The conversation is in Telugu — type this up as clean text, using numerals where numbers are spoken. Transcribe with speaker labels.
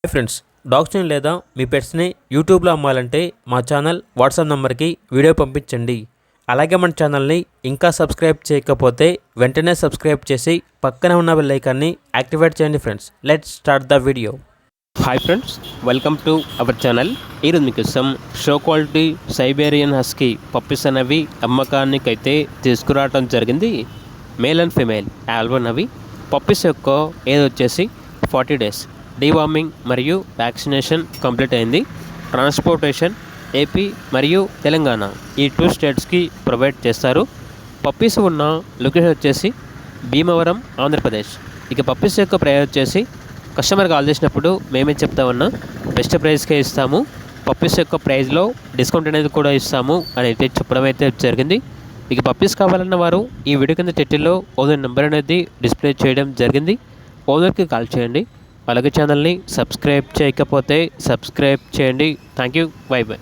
Speaker 1: హాయ్ ఫ్రెండ్స్, డాగ్స్ని లేదా మీ పెట్స్ని యూట్యూబ్లో అమ్మాలంటే మా ఛానల్ వాట్సాప్ నెంబర్కి వీడియో పంపించండి. అలాగే మన ఛానల్ని ఇంకా సబ్స్క్రైబ్ చేయకపోతే వెంటనే సబ్స్క్రైబ్ చేసి పక్కనే ఉన్న బెల్ ఐకాన్ని యాక్టివేట్ చేయండి. Friends, let's start the video.
Speaker 2: Hi friends, welcome to our channel. ఈరోజు మీకోసం show quality Siberian husky puppies అనేవి అమ్మకానికైతే తీసుకురావడం జరిగింది. మేల్ అండ్ ఫిమేల్ ఆల్బన్ అవి. పప్పీస్ యొక్క ఏజ్ వచ్చేసి 40 days. డీవార్మింగ్ మరియు వ్యాక్సినేషన్ కంప్లీట్ అయింది. ట్రాన్స్పోర్టేషన్ ఏపీ మరియు తెలంగాణ ఈ 2 స్టేట్స్కి ప్రొవైడ్ చేస్తారు. పప్పీస్ ఉన్న లొకేషన్ వచ్చేసి భీమవరం, ఆంధ్రప్రదేశ్. ఇక పప్పీస్ యొక్క ప్రైస్ వచ్చేసి కస్టమర్ కాల్ చేసినప్పుడు మేమే చెప్తామన్నా బెస్ట్ ప్రైస్కే ఇస్తాము. పప్పీస్ యొక్క ప్రైస్లో డిస్కౌంట్ అనేది కూడా ఇస్తాము అని అయితే చెప్పడం అయితే జరిగింది. ఇక పప్పీస్ కావాలన్న వారు ఈ వీడియో కింద టైటిల్లో ఓనర్ నెంబర్ అనేది డిస్ప్లే చేయడం జరిగింది. ఓనర్కి కాల్ చేయండి. అలాగే ఛానల్ని సబ్స్క్రైబ్ చేయకపోతే సబ్స్క్రైబ్ చేయండి. Thank you. By by.